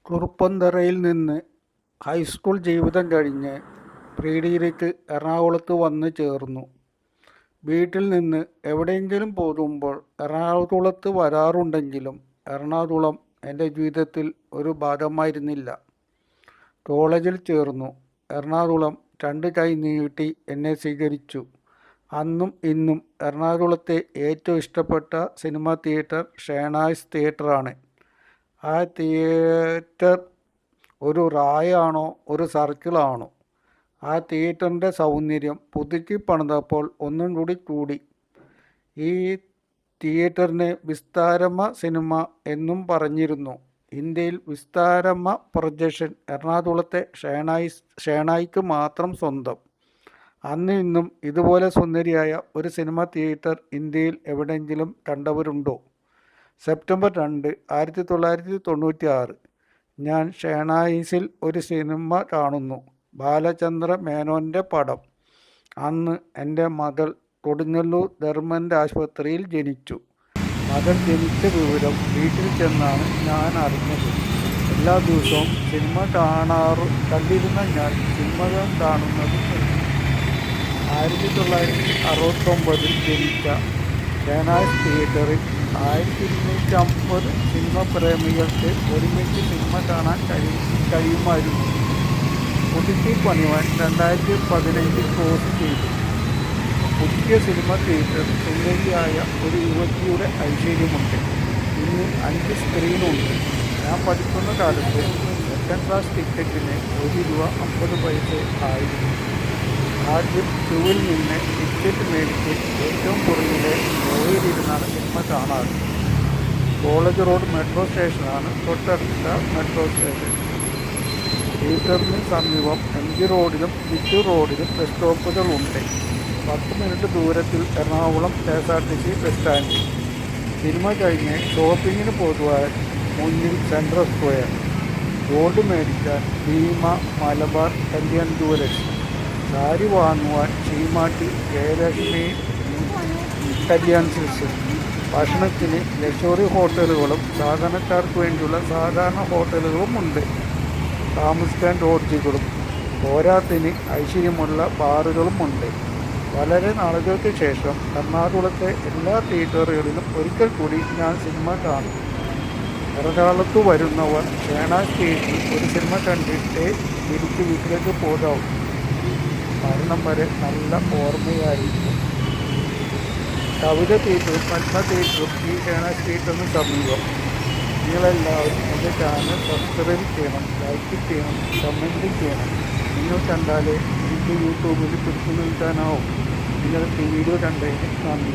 കുറുപ്പന്തറയിൽ നിന്ന് ഹൈസ്കൂൾ ജീവിതം കഴിഞ്ഞ് പ്രീ ഡിഗ്രിക്ക് എറണാകുളത്ത് വന്ന് ചേർന്നു. വീട്ടിൽ നിന്ന് എവിടെയെങ്കിലും പോകുമ്പോൾ എറണാകുളത്ത് വരാറുണ്ടെങ്കിലും എറണാകുളം എൻ്റെ ജീവിതത്തിൽ ഒരു ഭാഗമായിരുന്നില്ല. കോളേജിൽ ചേർന്നു. എറണാകുളം രണ്ട് കൈ നീട്ടി എന്നെ സ്വീകരിച്ചു. അന്നും ഇന്നും എറണാകുളത്തെ ഏറ്റവും ഇഷ്ടപ്പെട്ട സിനിമാ തിയേറ്റർ ഷേണായ്സ് തിയേറ്ററാണ്. ആ തിയേറ്റർ ഒരു റായാണോ ഒരു സർക്കിളാണോ? ആ തിയേറ്ററിൻ്റെ സൗന്ദര്യം പുതുക്കി പണിതപ്പോൾ ഒന്നും കൂടി. ഈ തിയേറ്ററിന് വിസ്താരമ സിനിമ എന്നും പറഞ്ഞിരുന്നു. ഇന്ത്യയിൽ വിസ്താരമ പ്രൊജക്ഷൻ എറണാകുളത്തെ ഷേണായ്ക്ക് മാത്രം സ്വന്തം. അന്ന് ഇന്നും ഇതുപോലെ സുന്ദരിയായ ഒരു സിനിമ തിയേറ്റർ ഇന്ത്യയിൽ എവിടെയെങ്കിലും കണ്ടവരുണ്ടോ? സെപ്റ്റംബർ 2, 1996 ഞാൻ ഷേണായ്സിൽ ഒരു സിനിമ കാണുന്നു. ബാലചന്ദ്ര മേനോൻ്റെ പടം. അന്ന് എൻ്റെ മകൾ കൊടുങ്ങല്ലൂർ ഗവൺമെൻറ് ആശുപത്രിയിൽ ജനിച്ചു. മകൾ ജനിച്ച വിവരം വീട്ടിൽ ചെന്നാണ് ഞാൻ അറിഞ്ഞത്. എല്ലാ ദിവസവും സിനിമ കണ്ടിരുന്ന ഞാൻ സിനിമ കാണുന്നത് 1969 ജനിച്ച ഷേണായ്സ് തിയേറ്ററിൽ 1250 സിനിമ പ്രേമികൾക്ക് ഒരുമിച്ച് സിനിമ കാണാൻ കഴിയുമായിരുന്നു. പുതുക്കി പണിയുവാൻ 2015 കോഴ്സ് ചെയ്തു. പുതിയ സിനിമ തിയേറ്റർ സുന്ദരിയായ ഒരു യുവതിയുടെ ഐശ്വര്യമുണ്ട്. ഇന്ന് 5 സ്ക്രീനുണ്ട്. ഞാൻ പഠിക്കുന്ന കാലത്ത് സെക്കൻഡ് ക്ലാസ് ടിക്കറ്റിന് ₹1.50 ആയിരുന്നു. ആദ്യം ക്യൂവിൽ നിന്ന് ടിക്കറ്റ് മേടിച്ച് ഏറ്റവും പുറകിലെ റോയിലിരുന്നാണ് സിനിമ കാണാറ്. കോളേജ് റോഡ് മെട്രോ സ്റ്റേഷനാണ് തൊട്ടടുത്ത മെട്രോ സ്റ്റേഷൻ. തിയേറ്ററിന് സമീപം MG റോഡിലും ചിറ്റൂർ റോഡിലും ബസ് സ്റ്റോപ്പുകളുണ്ട്. 10 മിനിറ്റ് ദൂരത്തിൽ Ernakulam KSRTC bus stand. Cinema കഴിഞ്ഞ് ഷോപ്പിങ്ങിന് പോകുവാൻ മുന്നിൽ സെൻട്രൽ സ്ക്വയർ. ഗോൾഡ് മേടിക്കാൻ ഭീമ, മലബാർ, കല്യാൺ ജുവലേഴ്സ്. സാരി വാങ്ങുവാൻ ചീമാട്ടി, ജയലക്ഷ്മി, കല്യാൺ സിൽക്സ്. ഭക്ഷണത്തിന് ലക്ഷറി ഹോട്ടലുകളും സാധാരണക്കാർക്ക് വേണ്ടിയുള്ള സാധാരണ ഹോട്ടലുകളും ഉണ്ട്. താമസിക്കാൻ ലോഡ്ജുകളും. പോരാത്തിന് ഐശ്വര്യമുള്ള ബാറുകളും ഉണ്ട്. വളരെ നാളുകൾക്ക് ശേഷം എറണാകുളത്തെ എല്ലാ തിയേറ്ററുകളിലും ഒരിക്കൽ കൂടി ഞാൻ സിനിമ കാണും. എറണാകുളത്ത് വരുന്നവർ ഷേണായ്സ് തിയേറ്ററിൽ ഒരു സിനിമ കണ്ടിട്ടേ തിരിച്ച് വീട്ടിലേക്ക് പോകാവൂ. മരണം വരെ നല്ല ഓർമ്മയായിരിക്കും. കവിത തിയേറ്ററും പത്മ തിയേറ്ററും ഈ ഷേണായ്സ് തിയേറ്ററിന് സമീപം. നിങ്ങളെല്ലാവരും എൻ്റെ ചാനൽ സബ്സ്ക്രൈബ് ചെയ്യണം, ലൈക്ക് ചെയ്യണം, കമൻറ്റ് ചെയ്യണം. നിങ്ങൾ കണ്ടാലേ എനിക്ക് യൂട്യൂബിൽ പിടിച്ചു നിൽക്കാനാവും. നിങ്ങൾക്ക് വീഡിയോ കണ്ടതിന് നന്ദി.